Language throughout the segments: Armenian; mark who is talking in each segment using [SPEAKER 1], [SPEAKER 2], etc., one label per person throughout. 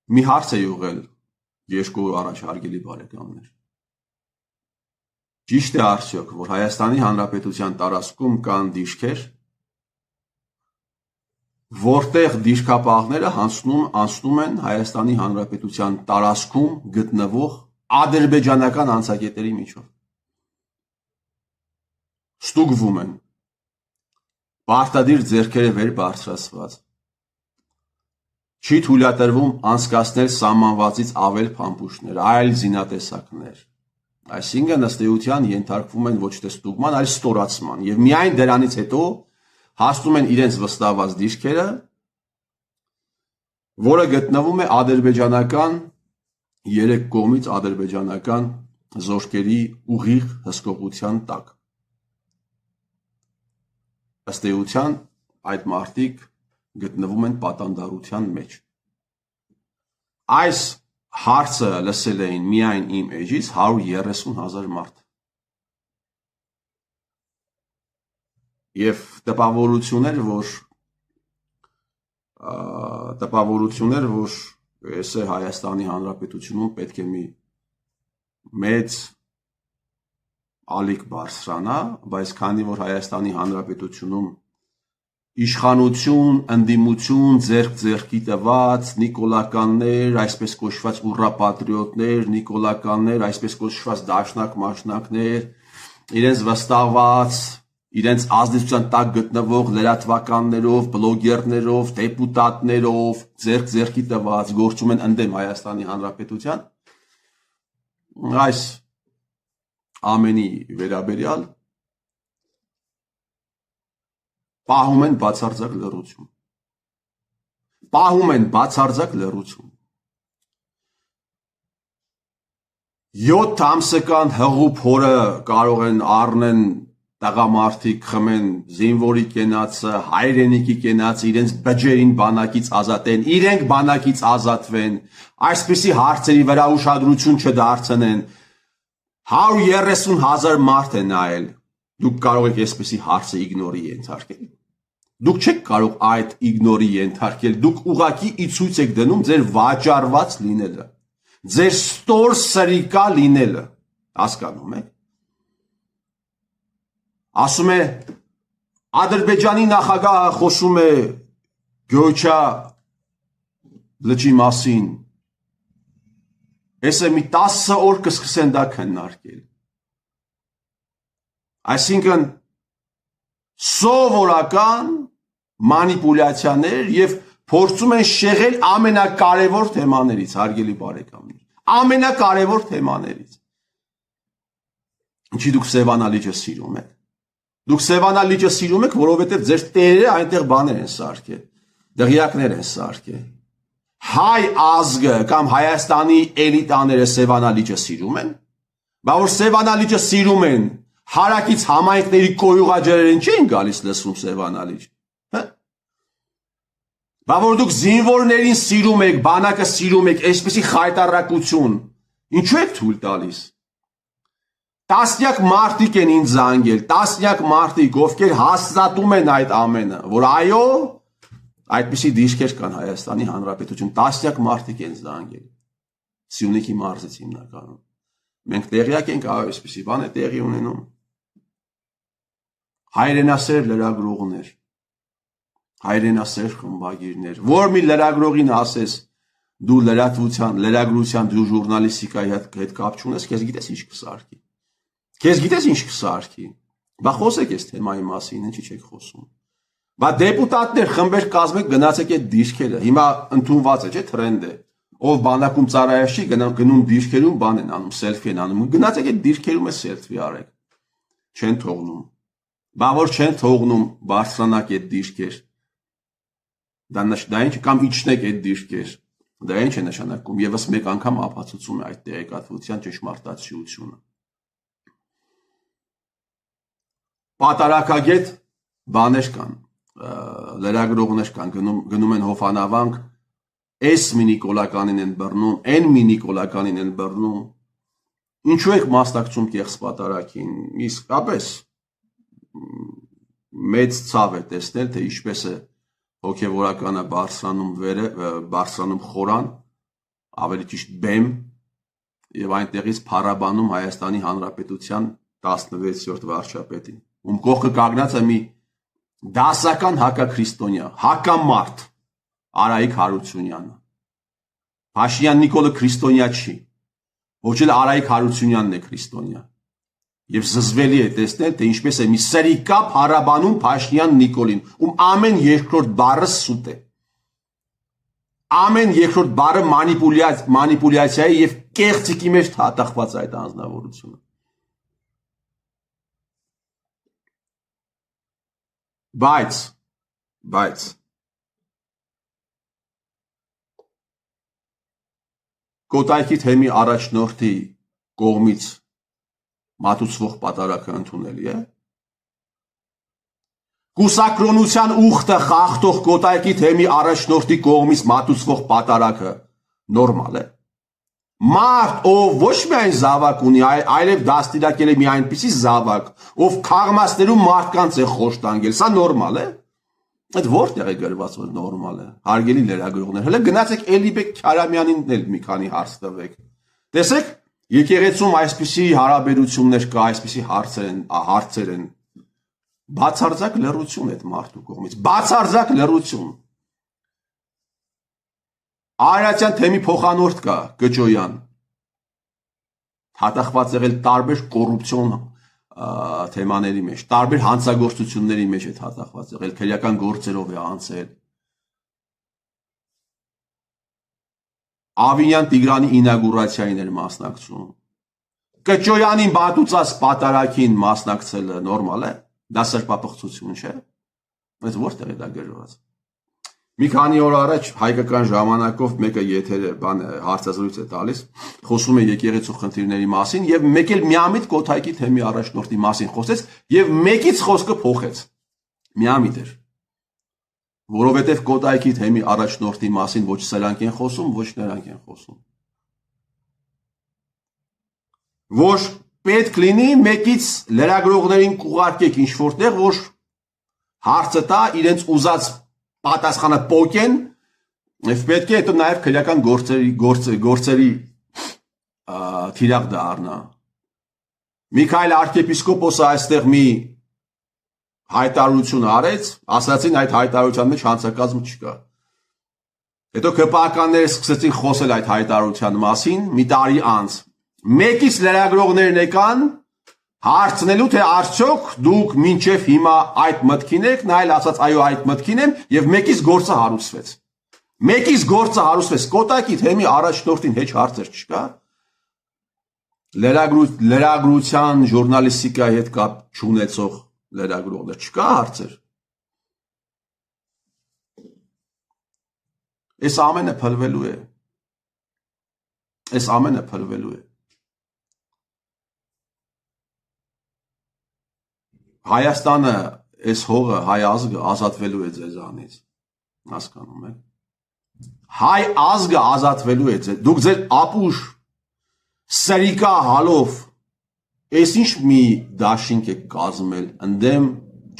[SPEAKER 1] Մի հարց է յուղել երկու առաջ հարգելի բարեկամներ։ Ճիշտ է արդյոք, որ Հայաստանի Հանրապետության տարածքում կան դիրքեր, որտեղ դիրքապահները անցնում են Հայաստանի Հանրապետության տարածքում գտնվող ադրբեջանական անցակետերի միջով։ Ստուգվում են, պարտադիր ձեռքերը վեր բարձրացված, չի թույլատրվում անցկացնել սահմանվածից ավել փամփուշտներ, այլ զինատեսակներ։ Այսինքն ըստ էության ենթարկվում են ոչ թե ստուգման, այլ ստորացման, եւ միայն դրանից հետո հասնում են իրենց վստահված դիրքերը, որը գտնվում է ադրբեջանական երեք կողմից ադրբեջանական զորքերի ուղիղ հսկողության տակ։ Ըստ էության այդ մարդիկ գտնվում են պատանդարության մեջ։ Այս հարցը լսել էին միայն իմ էջից 130,000 մարդ։ Եվ տպավորություններ, որ ես է Հայաստանի Հանրապետությունում պետք է մի մեծ ալիք բարձրանա, բայց քանի որ Հայաստանի Հանրապետությունում իշխանություն, ընդդիմություն, ձեռք-ձեռքի տված, նիկոլականներ, այսպես կոչված ուռապատրիոտներ, նիկոլականներ, այսպես կոչված դաշնակ-մաշնակներ, իրենց վստահված, իրենց ազդեցության տակ գտնվող լրատվականներով, բլոգերներով, դեպուտատներով, ձեռք-ձեռքի տված, գործում են ընդդեմ Հայաստանի Հանրապետության, այս ամենի վերաբերյալ պահում են բացարձակ լռություն։ Պահում են բացարձակ լռություն։ 7 ամսական հղու փորը կարող են առնեն տղամարդիկ խմեն զինվորի կենացը, հայրենիքի կենացը, իրենց բջերին բանակից ազատեն, իրենք բանակից ազատվեն, այսպիսի հարցերի վրա ուշադրություն չդարձնեն։ 130,000 մարդ է նայել։ Դուք կարող եք այսպիսի հարցը իգնորի ենթարկել։ Դուք չեք կարող այդ իգնորի ենթարկել, դուք ուղղակի ի ցույց եք դնում ձեր վաճառված լինելը, ձեր ստոր սրիկա լինելը, հասկանում եք։ Ասում է Ադրբեջանի նախագահը խոսում է Գյոչա լճի մասին։ Ես մի 10 օր կսկսեն դա քննարկել։ Այսինքն սովորական մանիպուլյացիաներ եւ փորձում են շեղել ամենակարևոր թեմաներից, հարգելի բարեկամներ, ամենակարևոր թեմաներից։ Ինչի դուք Սևանա լիճը սիրում եք։ Դուք Սևանա լիճը սիրում եք, որովհետեւ ձեր տերերը այնտեղ բաներ են սարքել, դղյակներ են սարքել։ Հայ ազգը կամ Հայաստանի էլիտաները Սևանա լիճը սիրում են, բայց որ Սևանա լիճը սիրում են, հարակից համայնքների կոյուղաջրերին չեն գալիս լսում Սևանա լիճ։ Բայց որ դուք զինվորներին սիրում եք, բանակը սիրում եք, այսպեսի խայտառակություն, ինչու եք թույլ տալիս։ Տասնյակ մարդիկ են ինձ զանգել, տասնյակ մարդիկ, ովքեր հաստատում են այդ ամենը, որ այո, այդպիսի դիրքեր կան Հայաստանի Հանրապետություն, տասնյակ մարդիկ են զանգել։ Սյունիքի մարզից հիմնականում։ Մենք տեղյակ ենք, այո, այսպիսի բան է տեղի ունենում։ Հայրենասեր լրագրողներ, հայրենասեր խմբագիրներ, որ մի լրագրողին ասես դու լրագրության դու ժուրնալիստիկայի հետ կապ չունես, քեզ գիտես ինչ կսարքի։ Քեզ գիտես ինչ կսարքի։ Բա խոսեք այս թեմայի մասին, ինչի չեք խոսում։ Բա դեպուտատներ խմբեր կազմեք, գնացեք այդ դիրքերը։ Հիմա ընդունված է, չէ՞, թրենդ է։ Ով բանակում ծառայաշի գնում դիրքերում բան են անում, սելֆի են անում։ Գնացեք այդ դիրքերում է սելֆի արեք։ Չեն թողնում։ Բա որ չեն թողնում բարձրանաք այդ դիրքեր։ Դա ինչ կամ իջնեք այդ դիրքեր։ Դա ինչ է նշանակում։ Եվս մեկ անգամ ապացուցում է այդ տեղեկատվության ճշմարտացիությունը։ Պատարակագետ բաներ կան, լրագրողներ կան, գնում են հովանավանք, այս մի նիկոլականին են բռնում, այն մի նիկոլականին են բռնում։ Ինչու եք մասնակցում կեղծ պատարակին։ Իսկապես մեծ ցավ է տեսնել, թե ինչպես է հոգևորականը բարձրանում խորան, ավելի ճիշտ բեմ, եւ այնտեղից փառաբանում Հայաստանի Հանրապետության 16-րդ վարչապետին, ում կողքը կանգնած է մի դասական հակաքրիստոնյա, հակամարդ Արայիկ Հարությունյանը։ Փաշինյան Նիկոլը քրիստոնյա չի, ոչ էլ Արայիկ Հարությունյանն է քրիստոնյա։ Եվ զզվելի է տեսնել, թե ինչպես է մի սրիկա փառաբանում Փաշինյան Նիկոլին, ում ամեն երկրորդ բառը սուտ է։ Ամեն երկրորդ բառը մանիպուլյացիա է եւ կեղծիկի մեջ հատախված այդ անձնավորությունը։ Բայց Կոտայքի թեմի առաջնորդի կողմից մատուցվող պատարակը ընդունելի է։ Կուսակրոնության ուխտը խախտող Կոտայքի թեմի առաջնորդի կողմից մատուցվող պատարակը նորմալ է։ Մարդ, ով ոչ միայն զավակ ունի, այլև դաստիարակել է մի այնպիսի զավակ, ով քաղմասներում մարդկանց է խոշտանգել, սա նորմալ է։ Այդ որտեղ է գրված, որ նորմալ է։ Հարգելի լրագրողներ, հələ գնացեք Էլիբեկ Քարամյանին էլ մի քանի հարց տվեք։ Տեսեք, եկեղեցում այսպիսի հարաբերություններ կա, այսպիսի հարցեր են։ Բացարձակ լռություն այդ մարդու կողմից, բացարձակ լռություն։ Արարատյան թեմի փոխանորդ կա, Կճոյան, հատախված եղել տարբեր կոռուպցիոն թեմաների մեջ, տարբեր հանցագործությունների մեջ է հատախված եղել, քրեական գործերով է անցել։ Ավինյան Տիգրանի ինագուրացիային էր մասնակցում։ Կճոյանին բատուցած պատարակին մասնակցելը նորմալ է, դա սրբապղծություն չէ։ Բայց որտեղ է դա գրված։ Մի քանի օր առաջ հայկական ժամանակով մեկը եթերը հարցազրույց է տալիս, խոսում է եկեղեցու խնդիրների մասին եւ մեկ էլ միամիտ Կոտայքի թեմի առաջնորդի մասին խոսեց եւ մեկից խոսքը փոխեց։ Միամիտ էր։ Որովհետեւ Կոտայքի թեմի առաջնորդի մասին ոչ սրանք են խոսում, ոչ նրանք են խոսում։ Որ պետք լինի մեկից լրագրողներին կուղարկեք ինչ որտեղ, որ հարցը տա իրենց ուզած պատասխանը պոկեն, պետք է հետո նաև քրեական գործերի թիրախ դառնա։ Միքայել arczepiskopos-ը այստեղ մի հայտարարություն արեց, ասացին այդ հայտարարության մեջ հանցակազմ չկա։ Հետո ԿՊԱ-ականները սկսեցին խոսել այդ հայտարարության մասին մի տարի անց։ Մեկից լրագրողներն եկան հարցնելու, թե արդյոք դուք մինչև հիմա այդ մտքին եք, նա էլ ասաց այո այդ մտքին եմ եւ մեկից գործը հարուցվեց։ Մեկից գործը հարուցվեց, Կոտայքի թեմի առաջնորդին հեչ հարցեր չկա։ Լրագրության, ժուրնալիստիկայի հետ կապ չունեցող լրագրողներ չկա հարցեր։ Այս ամենը փլվելու է։ Այս ամենը փլվելու է։ Հայաստանը, այս հողը, հայ ազգը ազատվելու է ձեզանից, հասկանում եք։ Հայ ազգը ազատվելու է ձեզ, դուք ձեր ապուշ, սրիկա հալով, այս ինչ մի դաշինք եք կազմել, ընդդեմ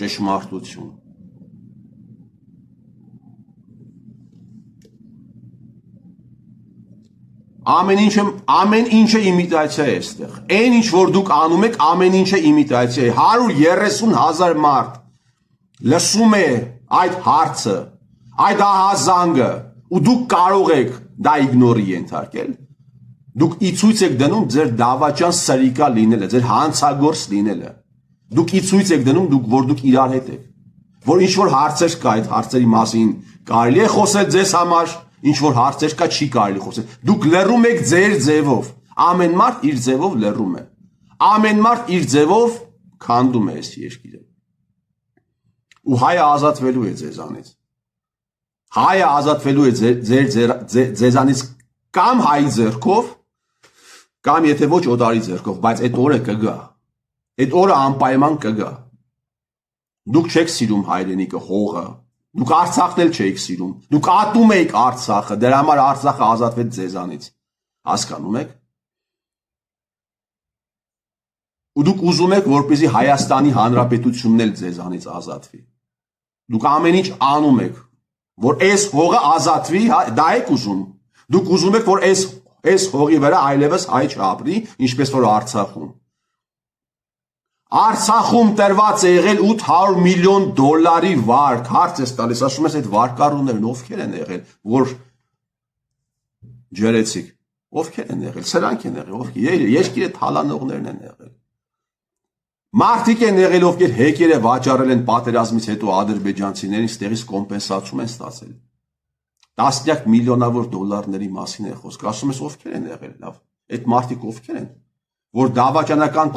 [SPEAKER 1] ճշմարտություն։ Ամեն ինչը իմիտացիա է այստեղ։ Այն ինչ որ դուք անում եք, ամեն ինչը իմիտացիա է։ 130,000 մարդ լսում է այդ հարցը, այդ ահազանգը, ու դուք կարող եք դա իգնորի ենթարկել։ Դուք ի ցույց եք դնում ձեր դավաճան սրիկա լինելը, ձեր հանցագործ լինելը։ Դուք ի ցույց եք դնում, որ դուք իրար հետ եք։ Որ ինչ որ հարցեր կա, այդ հարցերի մասին կարելի է խոսել ձեզ համար, ինչ որ հարցեր կա չի կարելի խոսել։ Դուք լռում եք ձեր ձևով։ Ամեն մարդ իր ձևով լռում է։ Ամեն մարդ իր ձևով քանդում է այս երկիրը։ Ու հայը ազատվելու է ձեզանից։ Հայը ազատվելու է ձեզանից կամ հայի ձեռքով, կամ եթե ոչ օտարի ձեռքով, բայց այդ օրը կգա։ Այդ օրը անպայման կգա։ Դուք չեք սիրում հայրենիքը, հողը։ Դուք Արցախն էլ չեք սիրում։ Դուք ատում եք Արցախը, դրա համար Արցախը ազատվեց ձեզանից։ Հասկանում եք։ Ու դուք ուզում եք, որպեսզի Հայաստանի Հանրապետությունն էլ ձեզանից ազատվի։ Դուք ամեն ինչ անում եք, որ այս հողը ազատվի, դա եք ուզում։ Դուք ուզում եք, որ այս հողի վրա այլևս հայ չապրի, ինչպես որ Արցախում։ Արցախում տրված է եղել $800 միլիոն վարկ, հարց ես տալիս, ասում ես այդ վարկառուներն ովքեր են եղել, որ ջրեցիք, ովքեր են եղել, սրանք են եղել, ովքեր, երկիրը թալանողներն են եղել։ Մարդիկ են եղել, ովքեր հեկերը վաճառել են պատերազմից հետո ադրբեջանցիներին, ստեղից կոմպենսացում են ստացել։ Տասնյակ միլիոնավոր դոլարների մասին է խոսք, ասում ես ովքեր են եղել, լավ, այդ մարդիկ ովքեր են, որ դավաճանական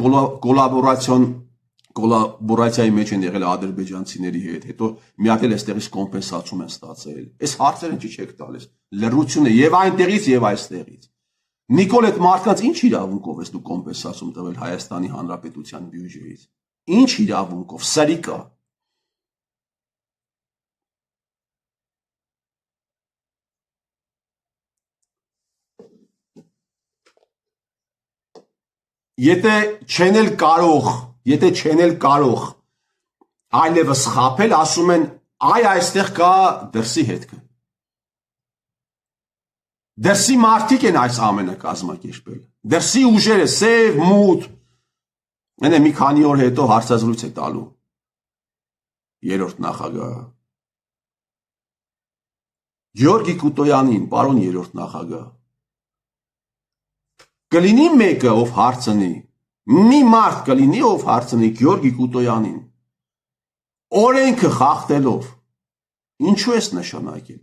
[SPEAKER 1] կոլաբորացիայի մեջ են եղել ադրբեջանցիների հետ, հետո մի հատ էլ այստեղից կոմպենսացում են ստացել։ Այս հարցերը չի չեք տալիս, լռությունը եւ այնտեղից եւ այստեղից։ Նիկոլ, այդ մարդկանց ինչ իրավունքով ես դու կոմպենսացում տվել Հայաստանի Հանրապետության բյուջեից։ Ինչ իրավունքով, սրիկա։ Եթե չեն էլ կարող այլևս խաբել, ասում են, այստեղ կա դրսի հետքը։ Դրսի մարդիկ են այս ամենը կազմակերպել։ Դրսի ուժերը, սև, մութ։ Այնե մի քանի օր հետո հարցազրույց է տալու երրորդ նախագահը։ Գյորգի Կուտոյանին, պարոն երրորդ նախագահ։ Կլինի մեկը, ով հարցնի, մի մարդ կլինի, ով հարցնի Գյորգի Կուտոյանին, օրենքը խախտելով, ինչու ես նշանակել։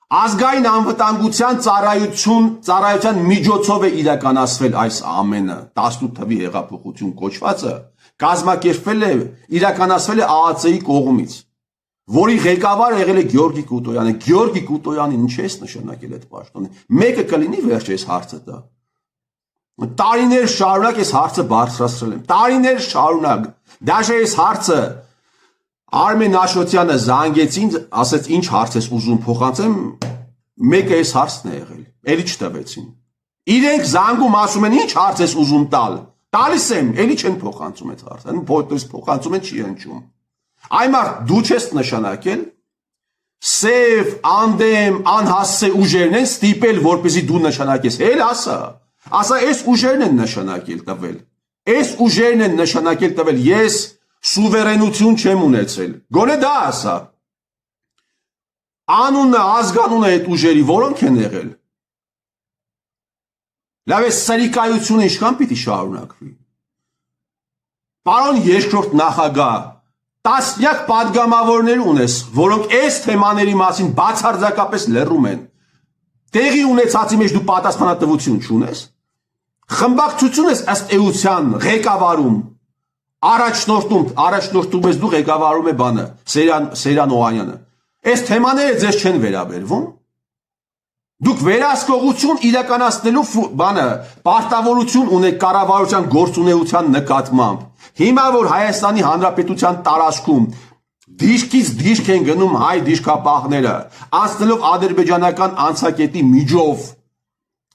[SPEAKER 1] Ազգային անվտանգության ծառայության միջոցով է իրականացվել այս ամենը, 18 թվի հեղափոխություն կոչվածը, կազմակերպվել է, իրականացվել է ԱԱՑ-ի կողմից, որի ղեկավարը եղել է Գյորգի Կուտոյանը։ Գյորգի Կուտոյանին ինչ ես նշանակել այդ պաշտոնը։ Մեկը կլինի վերջ այս հարցը տա։ Տարիներ շարունակ այս հարցը բարձրացրել եմ։ Տարիներ շարունակ։ Դաժե այս հարցը Արմեն Աշոտյանը զանգեցին, ասեց ինչ հարց ես ուզում փոխանցեմ, մեկը այս հարցն է եղել, էլի չտվեցին։ Իրենք զանգում ասում են ինչ հարց ես ուզում տալ, տալիս եմ, էլի չեն փոխանցում այդ հարցը, փոխանցում են չի հնչում։ Այ մարդ դու չես նշանակել, սև, անդեմ, անհասցե ուժերն են ստիպել, որպեսզի դու նշանակես, էլ ասա, այս ուժերն են նշանակել տվել, այս ուժերն են նշանակել տվել, ես սուվերենություն չեմ ունեցել, գոնե դա ասա։ Անունը, ազգանունը այդ ուժերի որոնք են եղել։ Լավ է սրիկայությունը ինչքան պիտի շարունակվի։ Պարոն երկրորդ նախագահ, տասնյակ պատգամավորներ ունես, որոնք այս թեմաների մասին բացարձակապես լռում են։ Տեղի ունեցածի մեջ դու պատասխանատվություն չունես։ Խմբակցություն ես ըստ էության ղեկավարում, առաջնորդում ես դու ղեկավարում է բանը, Սեյրան Օհանյանը։ Այս թեմաները ձեզ չեն վերաբերվում։ Դուք վերահսկողություն իրականացնելու բանը, պարտավորություն ունեք կառավարության գործունեության նկատմամբ։ Հիմա որ Հայաստանի Հանրապետության տարածքում դիրքից դիրք են գնում հայ դիրքապահները, անցնելով ադրբեջանական անցակետի միջով,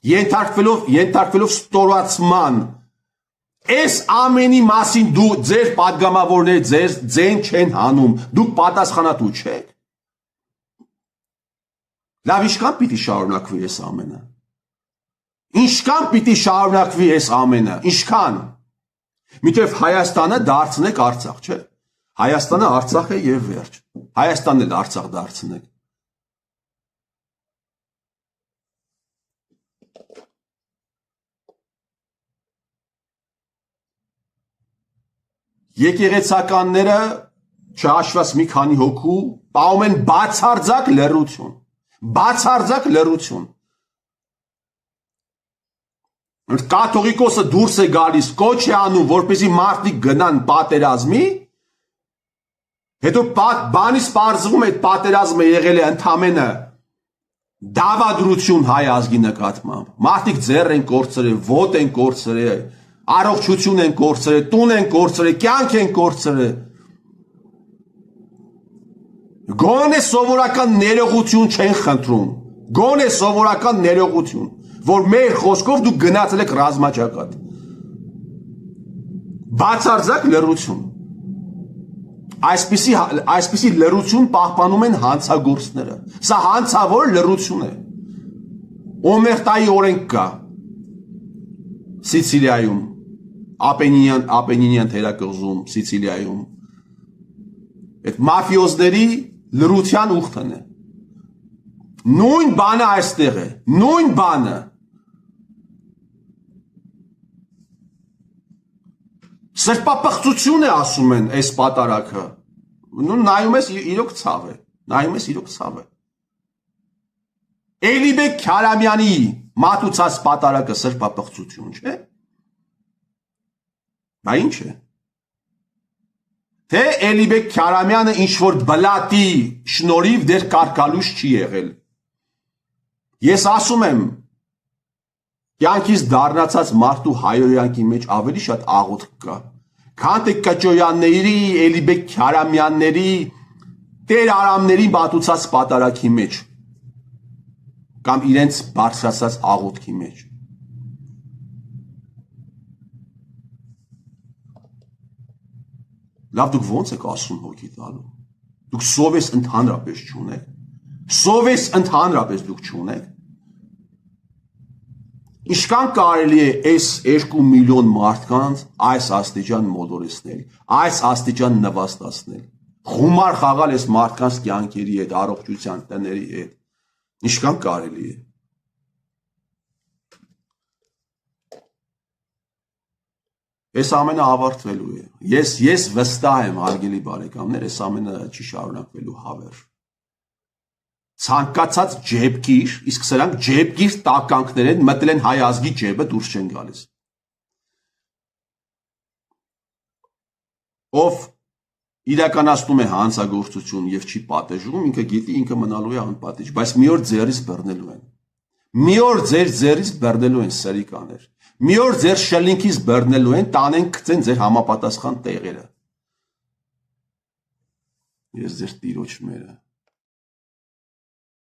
[SPEAKER 1] ենթարկվելով ստորացման, այս ամենի մասին դու ձեր պատգամավորները ձեն չեն հանում, դուք պատասխանատու չեք։ Լավ, ինչքան պիտի շարունակվի այս ամենը։ Ինչքան պիտի շարունակվի այս ամենը, ինչքան։ Մինչև Հայաստանը դարձնեք Արցախ, չէ։ Հայաստանը Արցախ է եւ վերջ։ Հայաստանն էլ Արցախ դարձնեք։ Եկեղեցականները չհաշված մի քանի հոգու պահում են բացարձակ լռություն։ Բացարձակ լռություն։ Կաթողիկոսը դուրս է գալիս, կոչ է անում, որպեսզի մարդիկ գնան պատերազմի, հետո բանից պարզվում է այդ պատերազմը եղել է ընդամենը դավադրություն հայ ազգի նկատմամբ։ Մարդիկ ձեռ են կորցրել, ոտ են կորցրել, առողջություն են կորցրել, տուն են կորցրել, կյանք են կորցրել։ Գոնե սովորական ներողություն չեն խնդրում, գոնե սովորական ներողություն, որ մեր խոսքով դուք գնացել եք ռազմաճակատ։ Բացարձակ լռություն։ այսպիսի լրություն պահպանում են հանցագործները։ Սա հանցավոր լրություն է։ Օմերտայի օրենք կա Սիցիլիայում, Ապենինյան թերակղզում, Սիցիլիայում։ Այդ մաֆիոզների լրության ուխտն է։ Նույն բանը այստեղ է, նույն բանը։ Սրբապղծություն է ասում են այս պատարակը։ Նայում ես իրոք ցավ է, նայում ես իրոք ցավ է։ Էլիբեկ Քարամյանի մատուցած պատարակը սրբապղծություն չէ։ Բա ինչ է։ Թե Էլիբեկ Քարամյանը ինչ-որ բլատի շնորհիվ դեր կարկալուշ չի եղել։ Ես ասում եմ, կյանքից դառնացած մարդու հայրենիքի մեջ ավելի շատ աղոթք կա, քան թե Կճոյանների, Էլիբեկ Քարամյանների, Տեր Արամների մատուցած պատարակի մեջ, կամ իրենց բարձրացած աղոթքի մեջ։ Լավ, դուք ոնց եք ասում հոգի տալու։ Դուք սովես ընդհանրապես չունեք։ Սովես ընդհանրապես դուք չունեք։ Ինչքան կարելի է այս 2 միլիոն մարդկանց այս աստիճան մոլորեցնել, այս աստիճան նվաստացնել, խումար խաղալ այս մարդկանց կյանքերի հետ, առողջության տների հետ։ Ինչքան կարելի է։ Այս ամենը ավարտվելու է։ Ես վստահ եմ, հարգելի բարեկամներ, այս ամենը չի շարունակվելու հավերժ։ Ցանկացած ջեբգիր, իսկ սրանք ջեբգիր տականքներ են, մտել են հայ ազգի ջեբը, դուրս չեն գալիս։ Ով իրականացնում է հանցագործություն եւ չի պատժում, ինքը գիտի ինքը մնալու է անպատիժ, բայց մի օր ձեռից բռնելու են։ Մի օր ձեր ձեռից բռնելու են սրիկաներ։ Մի օր ձեր շլինքից բռնելու են, տանեն գցեն ձեր համապատասխան տեղերը։ Ես ձեր տիրոջ մերը